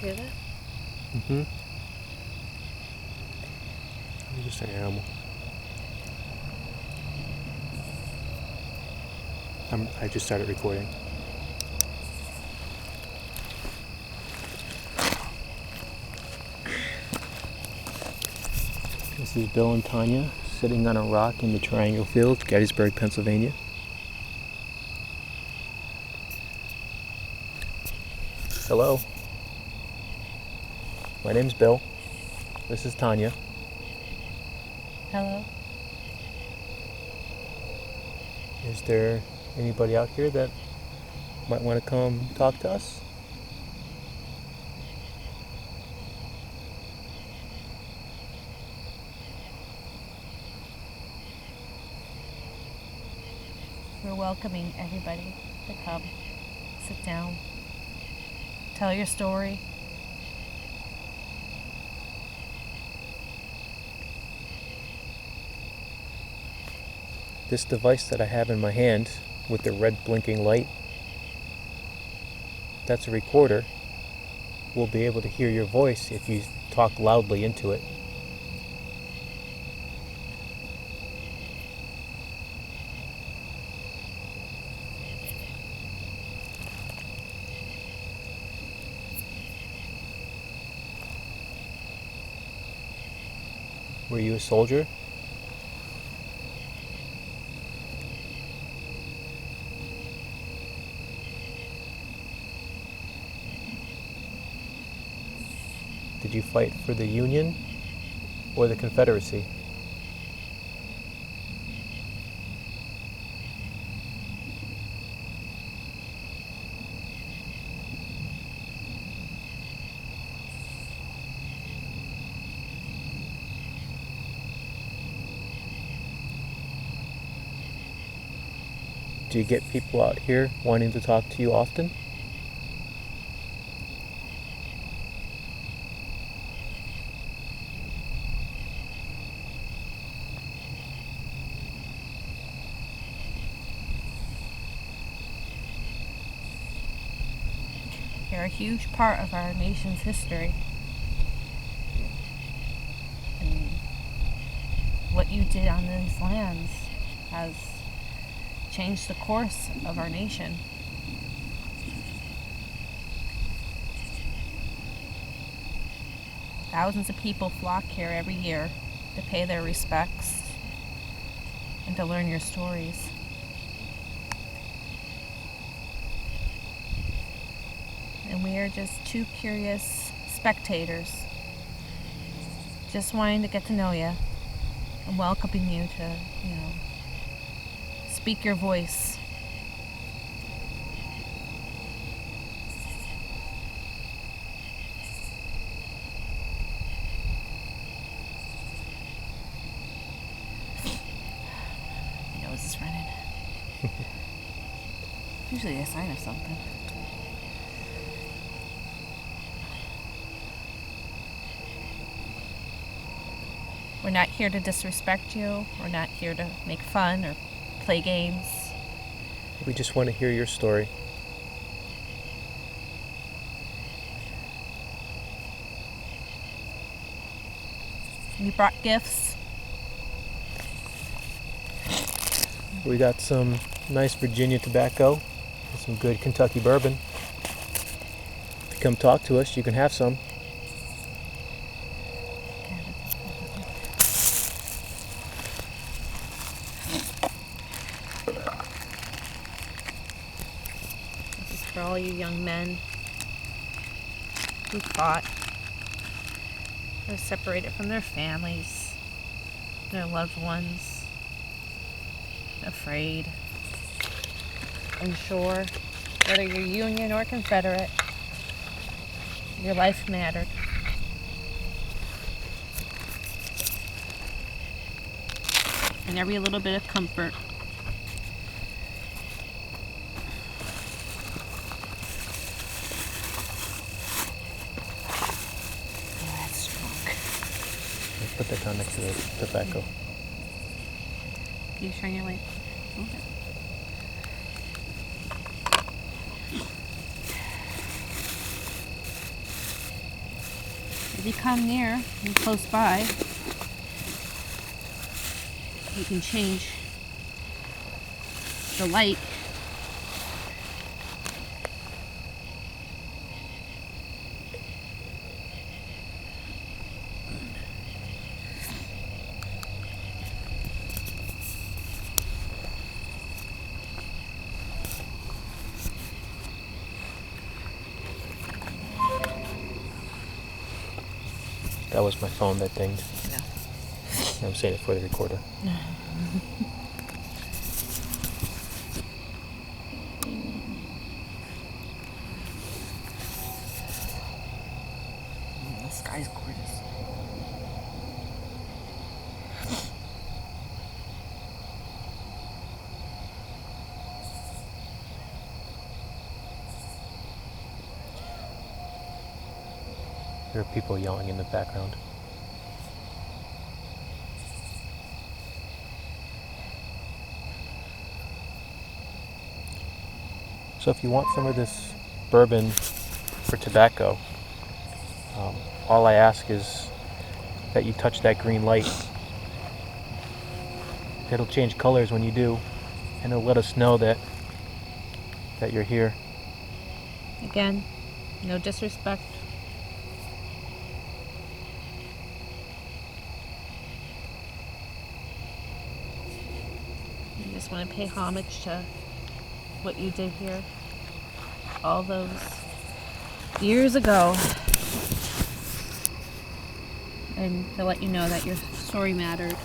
hear that? Mm-hmm. I'm just an animal. I just started recording. This is Bill and Tanya sitting on a rock in the Triangle Field, Gettysburg, Pennsylvania. Hello. My name's Bill. This is Tanya. Hello? Is there anybody out here that might want to come talk to us? We're welcoming everybody to come, sit down, tell your story. This device that I have in my hand with the red blinking light, that's a recorder. We'll be able to hear your voice if you talk loudly into it. Were you a soldier? Did you fight for the Union or the Confederacy? Do you get people out here wanting to talk to you often? You're a huge part of our nation's history. And what you did on these lands has changed the course of our nation. Thousands of people flock here every year to pay their respects and to learn your stories. And we are just two curious spectators, just wanting to get to know you and welcoming you to, speak your voice. My nose is running. Usually a sign of something. We're not here to disrespect you. We're not here to make fun or play games. We just want to hear your story. We brought gifts. We got some nice Virginia tobacco and some good Kentucky bourbon. If you come talk to us, you can have some. This is for all you young men who fought. They're separated from their families, their loved ones, afraid, unsure, whether you're Union or Confederate, your life mattered. And every little bit of comfort. Oh, that's strong. Let's put that down next to the tobacco. Can you shine your light? Okay. if you come near and close by, you can change the light. That was my phone that dinged. Yeah. I'm saying it for the recorder. The sky's gorgeous. There are people yelling in the background. So if you want some of this bourbon for tobacco, all I ask is that you touch that green light. It'll change colors when you do, and it'll let us know that you're here. Again, no disrespect. I just want to pay homage to what you did here all those years ago. And to let you know that your story mattered.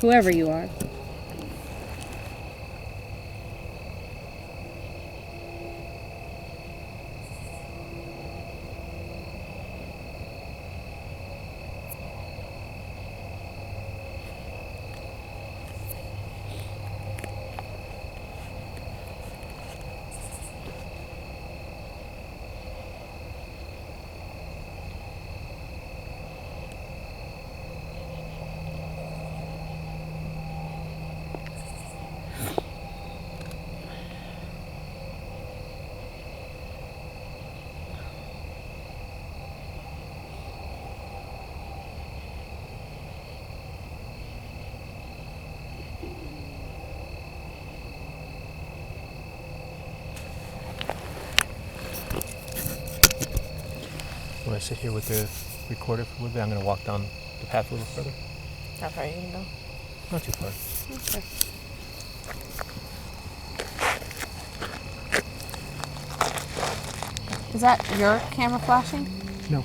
Whoever you are. When I sit here with the recorder for a little bit, I'm going to walk down the path a little further. How far are you going to go? Not too far. Okay. Is that your camera flashing? No.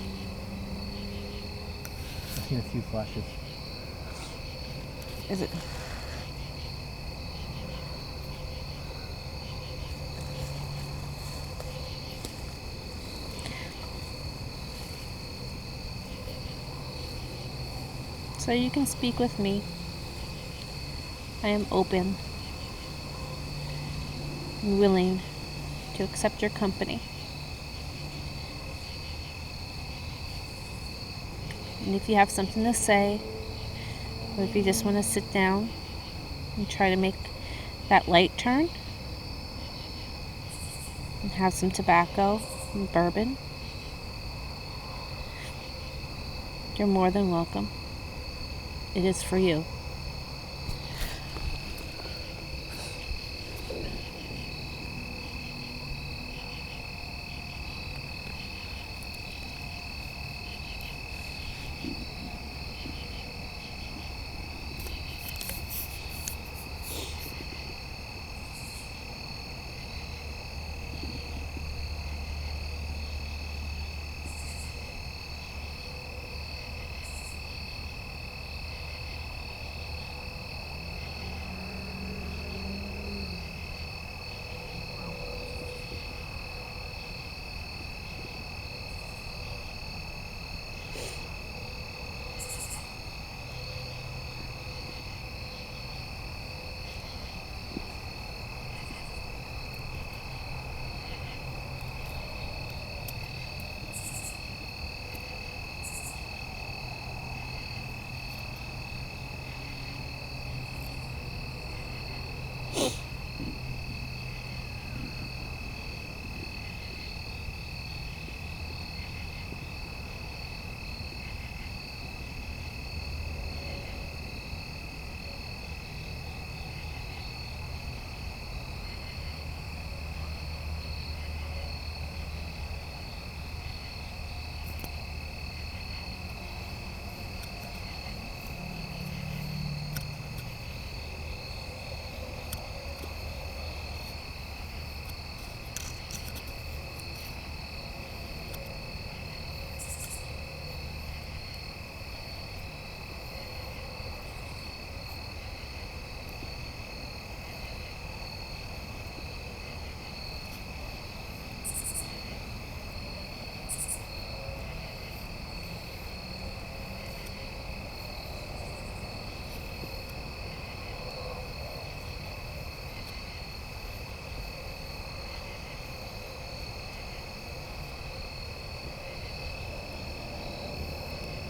I've seen a few flashes. Is it? So you can speak with me. I am open and willing to accept your company. And if you have something to say, or if you just want to sit down and try to make that light turn, and have some tobacco and bourbon, you're more than welcome. It is for you.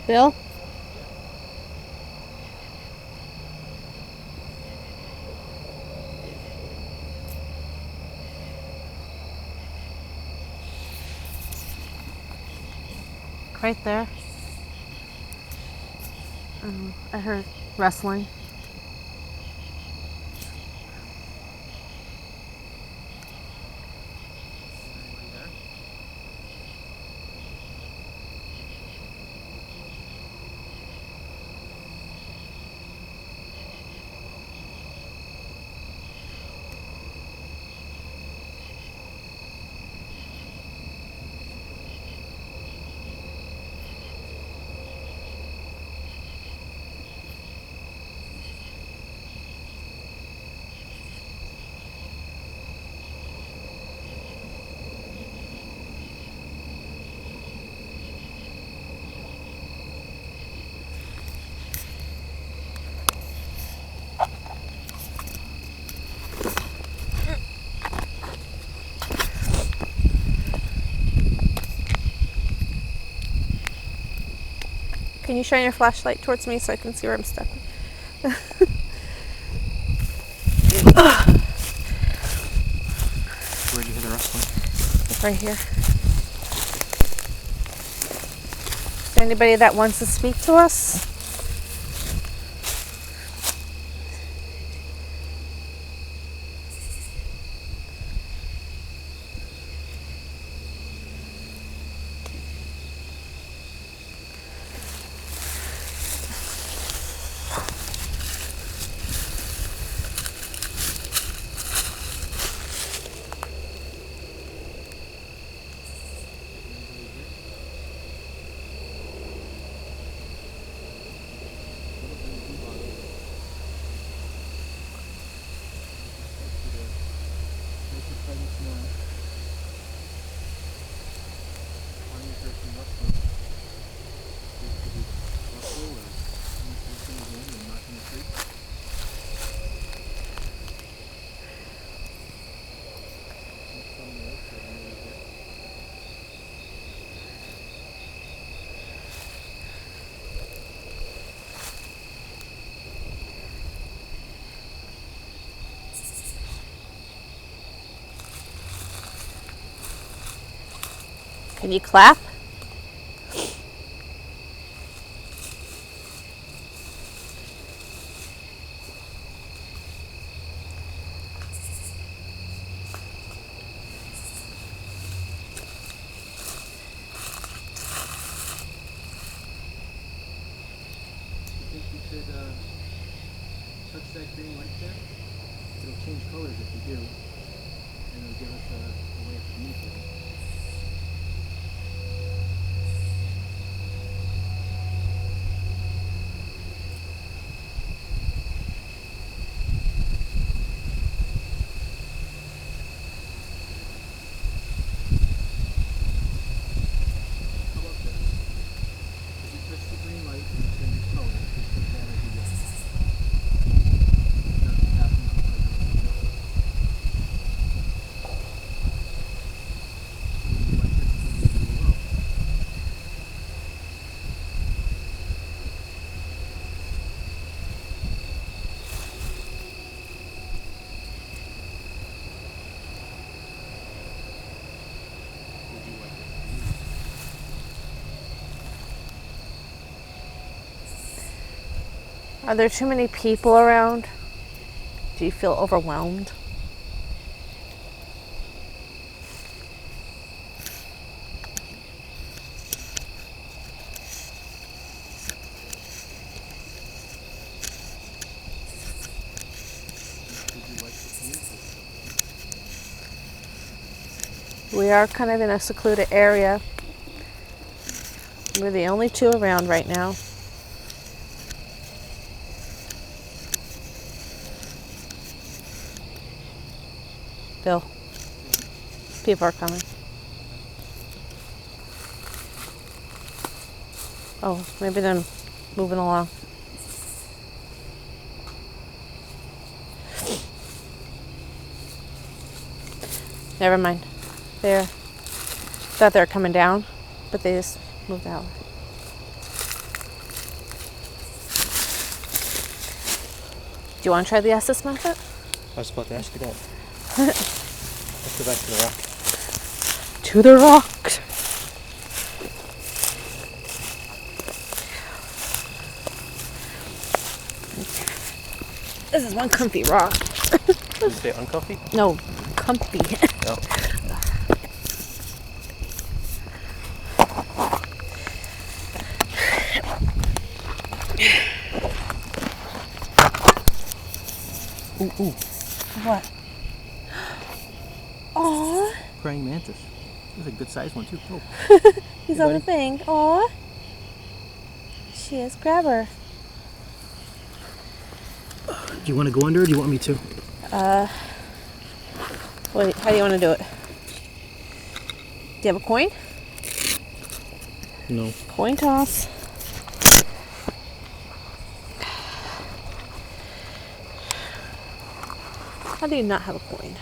Bill? Right there. I heard rustling. Can you shine your flashlight towards me so I can see where I'm stepping? Where'd you hear the rustling? Right here. Is there anybody that wants to speak to us? Can you clap? Touch that green light there. It'll change colors if you do, and it'll give us a way of communicating. How about this? If you touch the green light and it changes color, just take that as a yes. Are there too many people around? Do you feel overwhelmed? We are kind of in a secluded area. We're the only two around right now. Bill, people are coming. Oh, maybe they're moving along. Never mind. Thought they were coming down, but they just moved out. you want to try the Estes method? I was about to ask you that. Let's go back to the rock. To the rock. This is one comfy rock. Did you say uncomfy? No, comfy. No. Ooh. What? Aw. Praying mantis. That's a good sized one too. Oh. He's Hey, on the buddy. thing. Aw. She is. Grab her. Do you want to go under or do you want me to? Wait, how do you want to do it? Do you have a coin? No. Coin toss. How do you not have a coin?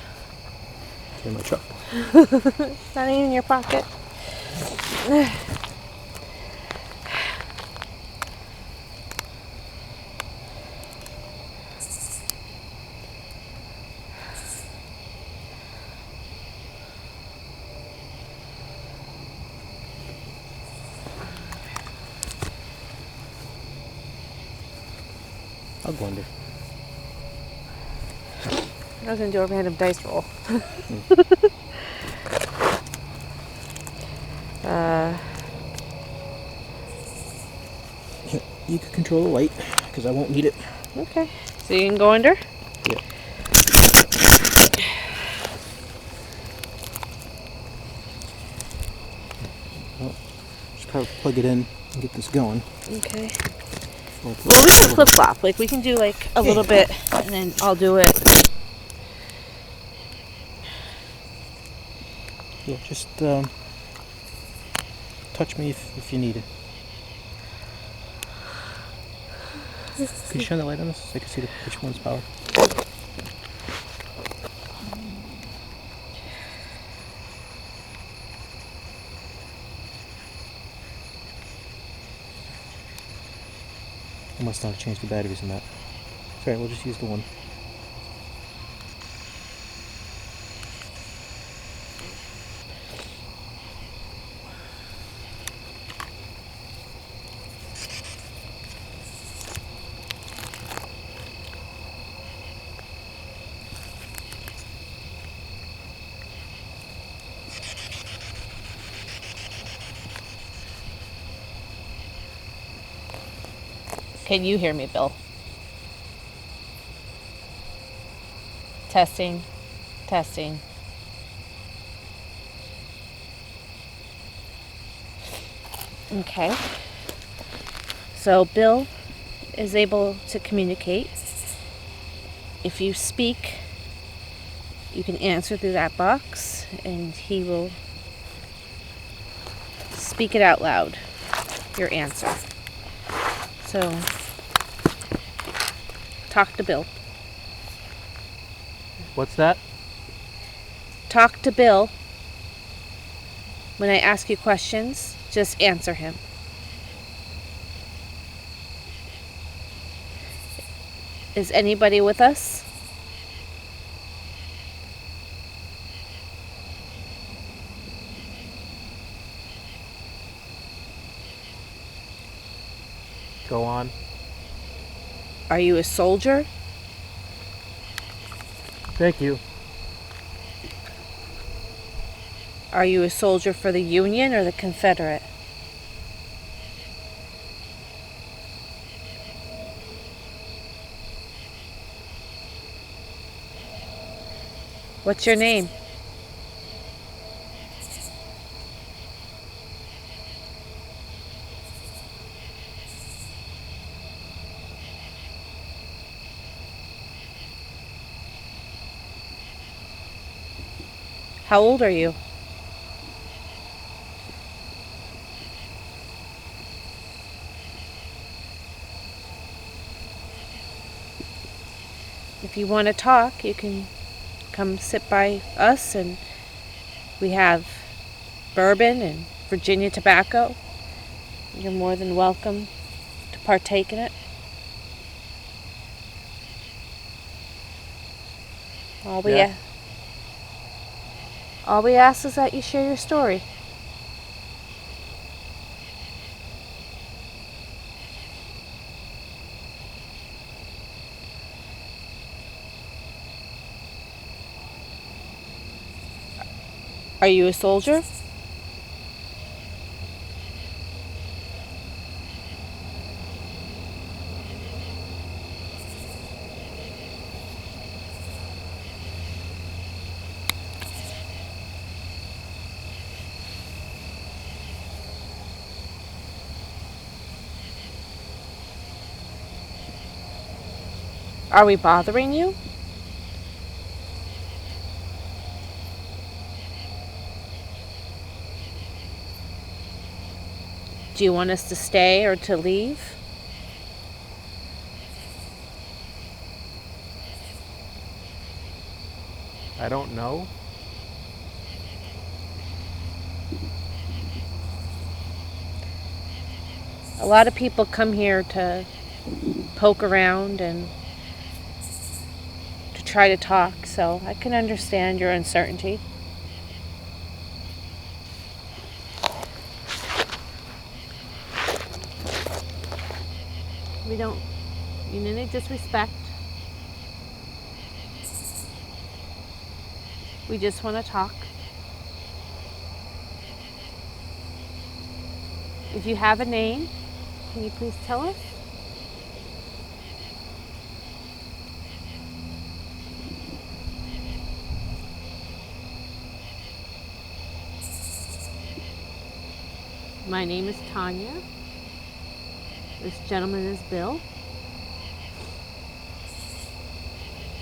It's in my truck. It's not even in your pocket. I'll go under. I was going to do a random dice roll. You can control the light because I won't need it. Okay. So you can go under? Yeah. Well, just probably plug it in and get this going. Okay. Well, Well, we can flip flop. Like we can do like a little bit, and then I'll do it. Yeah, just touch me if you need it. Can you shine the light on this so I can see which one's power? I must not have changed the batteries in that. Sorry, we'll just use the one. Can you hear me, Bill? Testing. Testing. Okay. So Bill is able to communicate. If you speak, you can answer through that box, and he will speak it out loud, your answer. So, talk to Bill. What's that? Talk to Bill. When I ask you questions, just answer him. Is anybody with us? Go on. Are you a soldier? Thank you. Are you a soldier for the Union or the Confederate? What's your name? How old are you? If you want to talk, you can come sit by us, and we have bourbon and Virginia tobacco. You're more than welcome to partake in it. All we Yeah. all we ask is that you share your story. Are you a soldier? Are we bothering you? Do you want us to stay or to leave? I don't know. A lot of people come here to poke around and to try to talk, so I can understand your uncertainty. We don't mean any disrespect. We just want to talk. If you have a name, can you please tell us? My name is Tanya. This gentleman is Bill.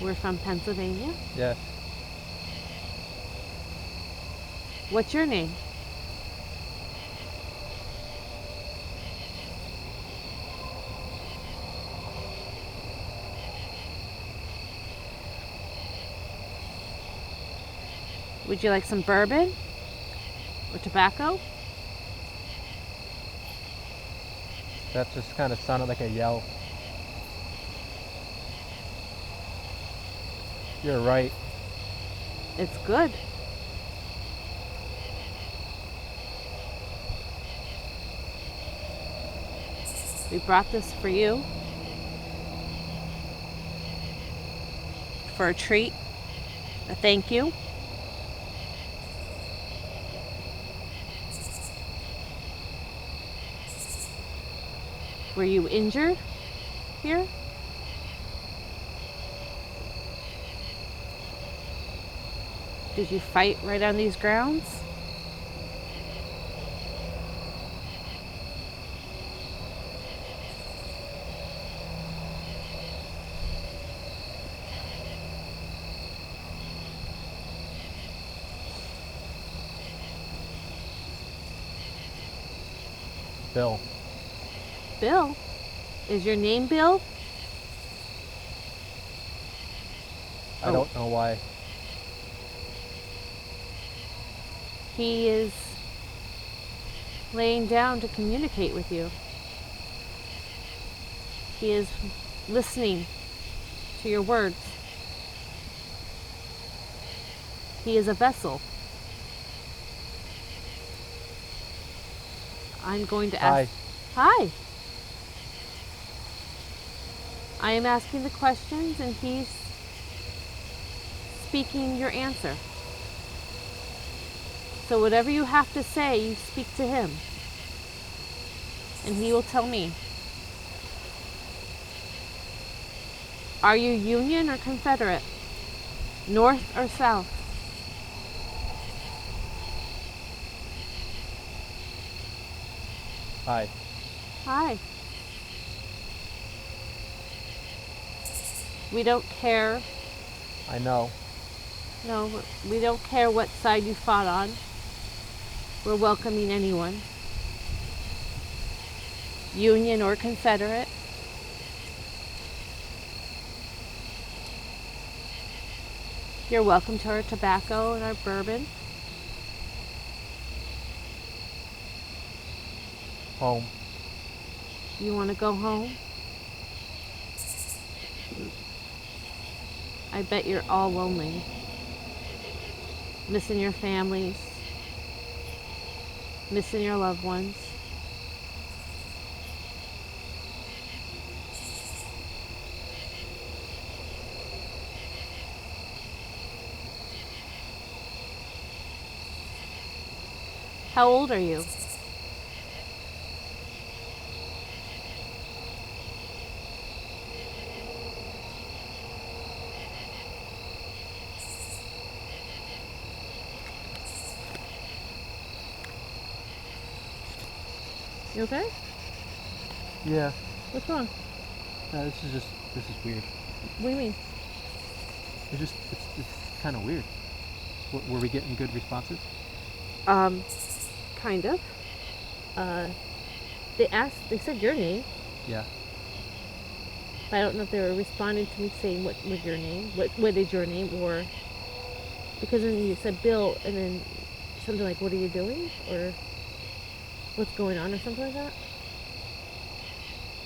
We're from Pennsylvania. Yes. What's your name? Would you like some bourbon or tobacco? That just kind of sounded like a yell. You're right. It's good. We brought this for you for a treat, a thank you. Were you injured here? Did you fight right on these grounds? Bill. Bill? Is your name Bill? I don't know why. He is laying down to communicate with you. He is listening to your words. He is a vessel. I'm going to ask. Hi. I am asking the questions and he's speaking your answer. So whatever you have to say, you speak to him. And he will tell me. Are you Union or Confederate? North or South? Hi. Hi. We don't care. I know. No, we don't care what side you fought on. We're welcoming anyone. Union or Confederate. You're welcome to our tobacco and our bourbon. Home. You want to go home? I bet you're all lonely. Missing your families. Missing your loved ones. How old are you? You okay? Yeah. What's wrong? This is weird. What do you mean? It's kind of weird. Were we getting good responses? Kind of. They said your name, Yeah. but I don't know if they were responding to me saying what was your name, what is your name, or because then you said Bill and then something like, what are you doing? Or what's going on or something like that?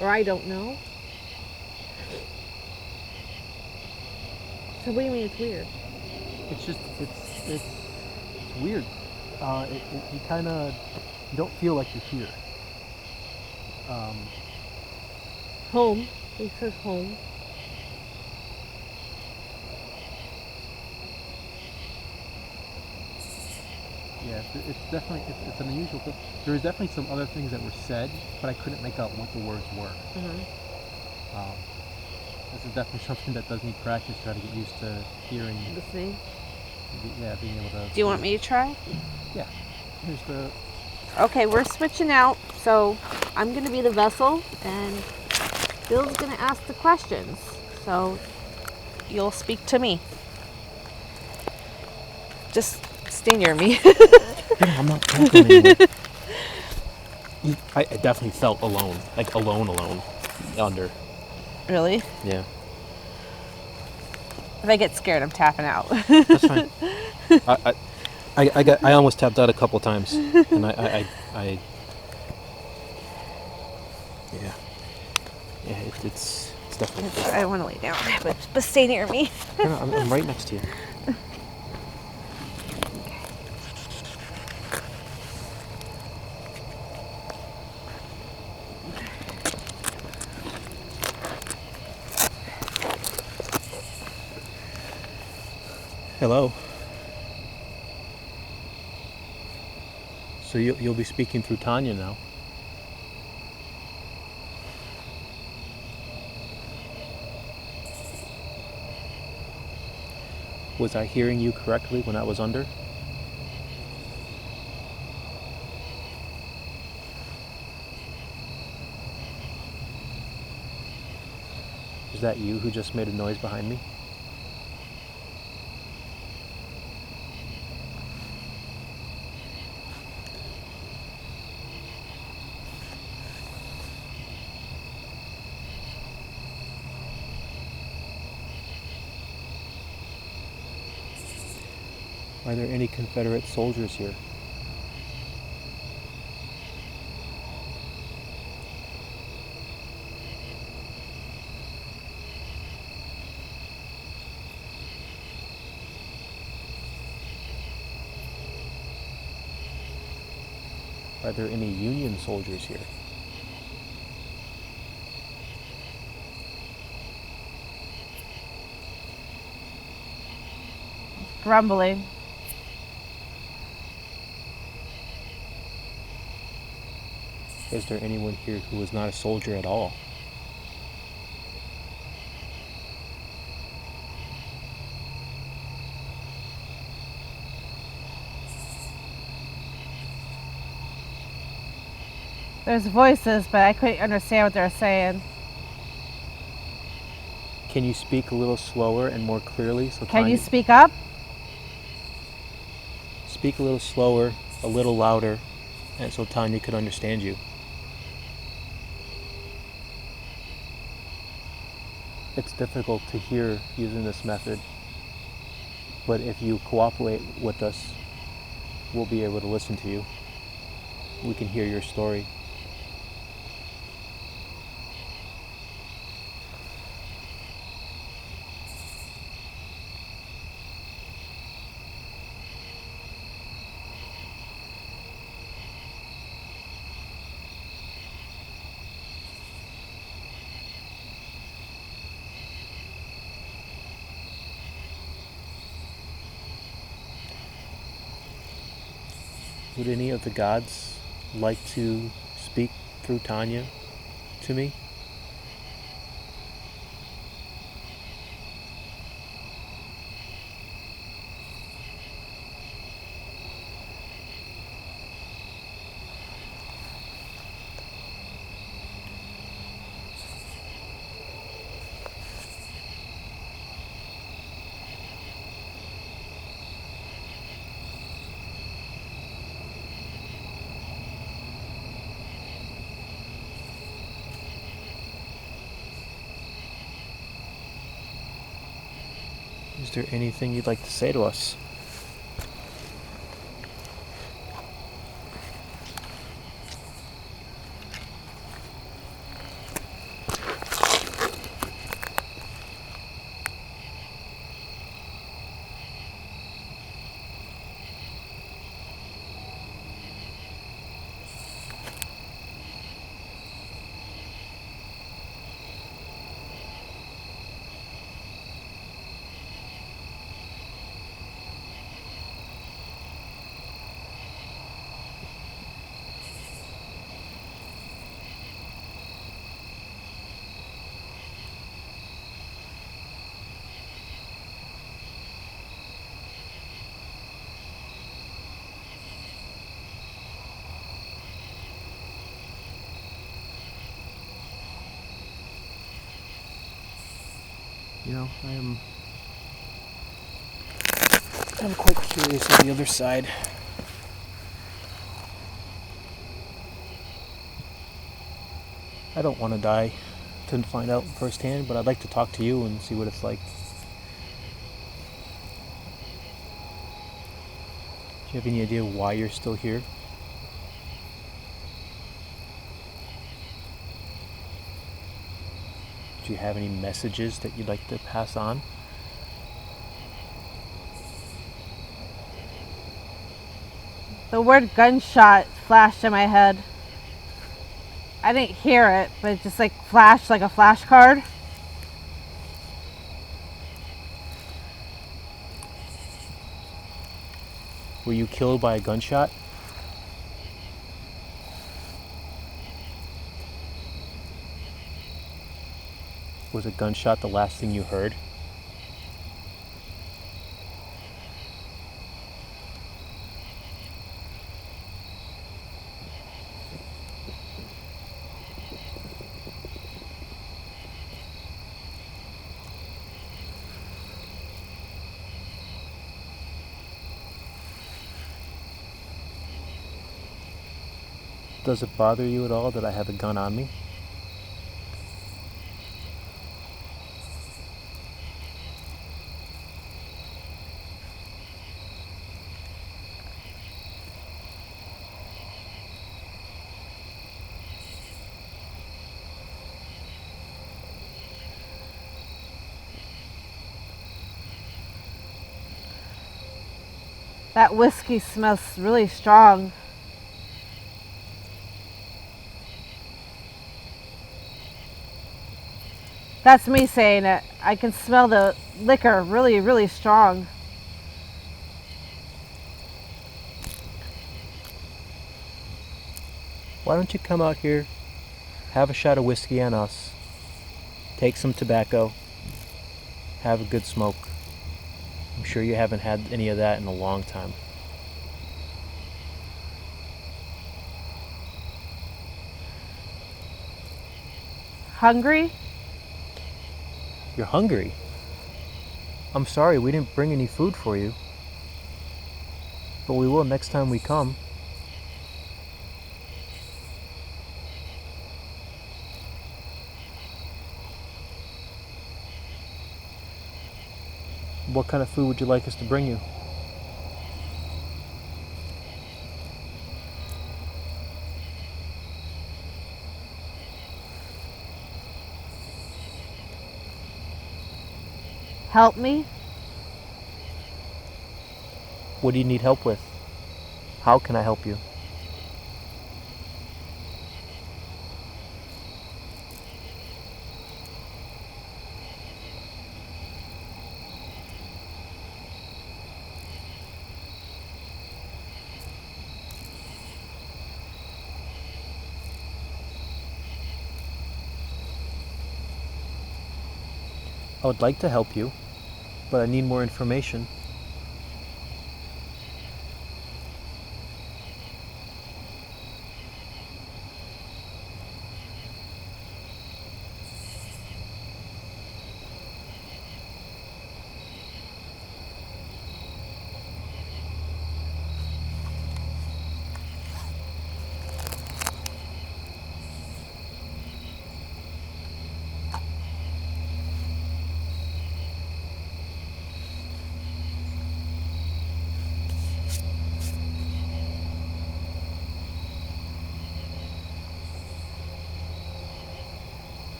Or I don't know. So what do you mean it's weird? It's weird. You don't feel like you're here. Home. He says home. Yeah, it's definitely, it's an unusual thing. There was definitely some other things that were said, but I couldn't make out what the words were. This is definitely something that does need practice, try to get used to hearing. Listening. Yeah, being able to. Do you want me to try? Yeah. Here's the. Okay, we're switching out. So I'm going to be the vessel, and Bill's going to ask the questions. So you'll speak to me. Just stay near me. Yeah, I'm not going anywhere. I definitely felt alone, like alone, under. Really? Yeah. If I get scared, I'm tapping out. That's fine. I almost tapped out a couple times, and I yeah, it's definitely. I don't want to lay down, but stay near me. No, I'm right next to you. Hello. So you'll be speaking through Tanya now. Was I hearing you correctly when I was under? Is that you who just made a noise behind me? Are there any Confederate soldiers here? Are there any Union soldiers here? Grumbling. Is there anyone here who is not a soldier at all? There's voices, but I couldn't understand what they were saying. Can you speak a little slower and more clearly? Can you speak up? Speak a little slower, a little louder, and so Tanya could understand you. It's difficult to hear using this method, but if you cooperate with us, we'll be able to listen to you. We can hear your story. Would any of the gods like to speak through Tanya to me? Is there anything you'd like to say to us? You know, I'm quite curious of the other side. I don't want to die to find out firsthand, but I'd like to talk to you and see what it's like. Do you have any idea why you're still here? Do you have any messages that you'd like to pass on? The word gunshot flashed in my head. I didn't hear it, but it just like flashed like a flashcard. Were you killed by a gunshot? Was a gunshot the last thing you heard? Does it bother you at all that I have a gun on me? That whiskey smells really strong. That's me saying it. I can smell the liquor really, really strong. Why don't you come out here, have a shot of whiskey on us, take some tobacco, have a good smoke. I'm sure you haven't had any of that in a long time. Hungry? You're hungry? I'm sorry, we didn't bring any food for you. But we will next time we come. What kind of food would you like us to bring you? Help me? What do you need help with? How can I help you? I would like to help you, but I need more information.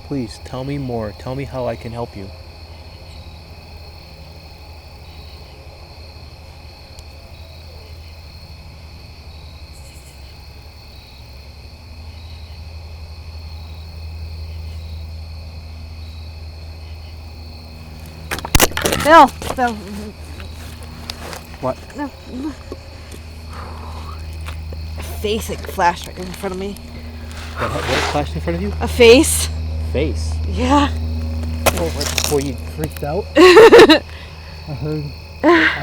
Please, tell me more. Tell me how I can help you. Bill. Bill. What? No. A face like flashed right in front of me. What flashed in front of you? A face. Face. Yeah. Oh, right before you freaked out? I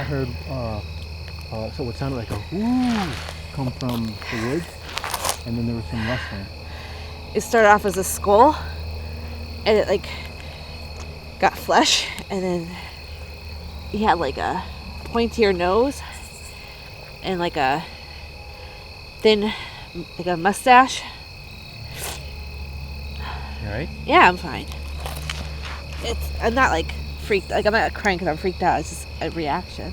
heard, so what sounded like a whoo come from the woods, and then there was some rustling. It started off as a skull, and it like got flesh, and then he had like a pointier nose and like a thin, like a mustache. You alright? Yeah, I'm fine. I'm not like freaked, like I'm not crying because I'm freaked out. It's just a reaction.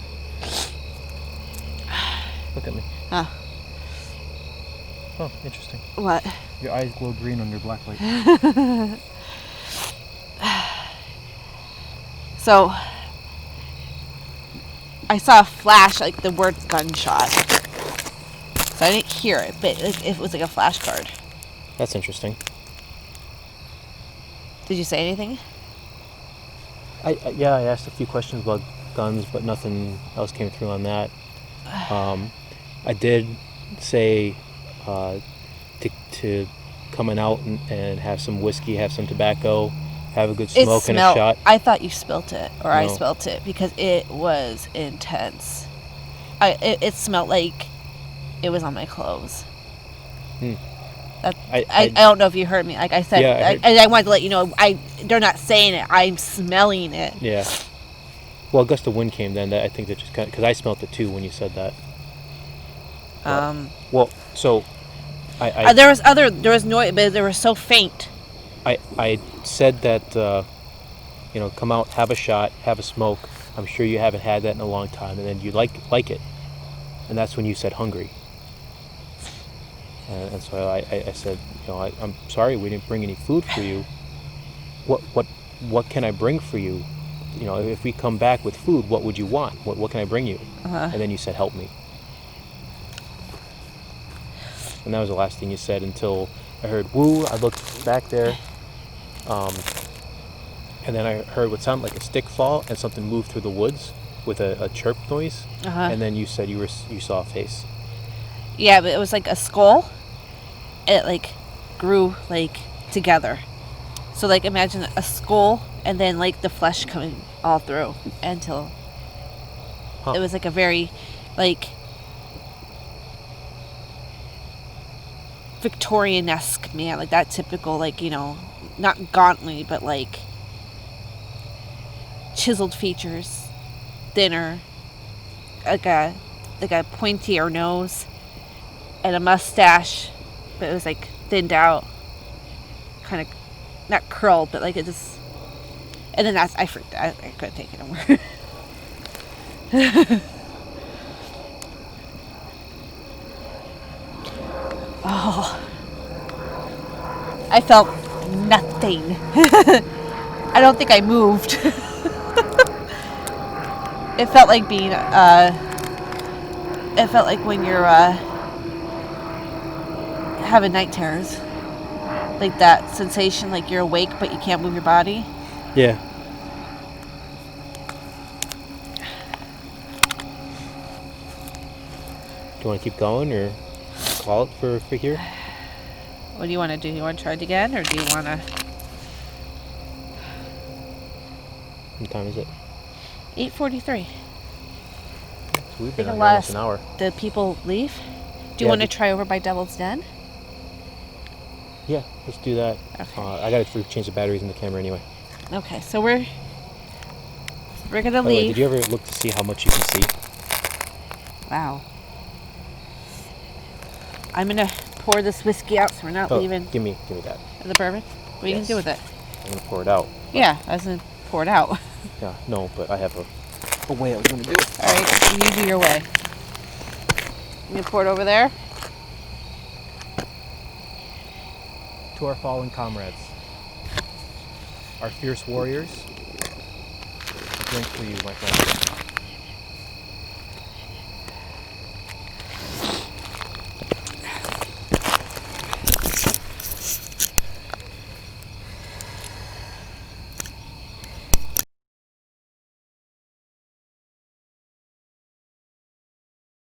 Look at me. Huh. Oh, interesting. What? Your eyes glow green under black light. So, I saw a flash, like the word gunshot. So I didn't hear it, but it was like a flashcard. That's interesting. Did you say anything? I asked a few questions about guns, but nothing else came through on that. I did say to coming out and have some whiskey, have some tobacco, have a good smoke and a shot. I thought you spilt it, or No. I spilt it, because it was intense. It smelled like it was on my clothes. I don't know if you heard me. Like I said, Yeah, I wanted to let you know. They're not saying it. I'm smelling it. Yeah. Well, a gust of wind came then. I think that just kind of, because I smelt it too when you said that. Well, so there was noise, but they were so faint. I said that come out, have a shot, have a smoke. I'm sure you haven't had that in a long time, and then you like it, and that's when you said hungry. And so I said, I'm sorry we didn't bring any food for you. What can I bring for you? If we come back with food, what would you want? What can I bring you? And then you said, help me. And that was the last thing you said until I heard woo. I looked back there, and then I heard what sounded like a stick fall and something move through the woods with a chirp noise. And then you said you saw a face. Yeah, but it was like a skull. It like grew like together. So like imagine a skull and then like the flesh coming all through until it was like a very like Victorian-esque man, like that typical like, not gauntly, but like chiseled features, thinner, like a pointier nose and a mustache, but it was like thinned out, kind of not curled, but like it just. And then I freaked out. I couldn't take it anymore. Oh, I felt nothing. I don't think I moved. It felt like being. It felt like when you're having night terrors, like that sensation, like you're awake but you can't move your body. Yeah. Do you want to keep going or call it for here? What do you want to do? You want to try it again, or do you want to? What time is it? 8:43. So we've I been think out a here lot almost an hour. of the people leave. Do you Yeah, want to try over by Devil's Den? Yeah, let's do that. Okay. I gotta change the batteries in the camera anyway. Okay, so we're gonna By the way, leave. did you ever look to see how much you can see? Wow. I'm gonna pour this whiskey out so we're not leaving Give me that. the bourbon. What are you gonna do with it? I'm gonna pour it out. Yeah, I was gonna pour it out. Yeah, no, but I have a way I was gonna do it. All right, you do your way. You gonna pour it over there? To our fallen comrades, our fierce warriors, a drink for you, my friend.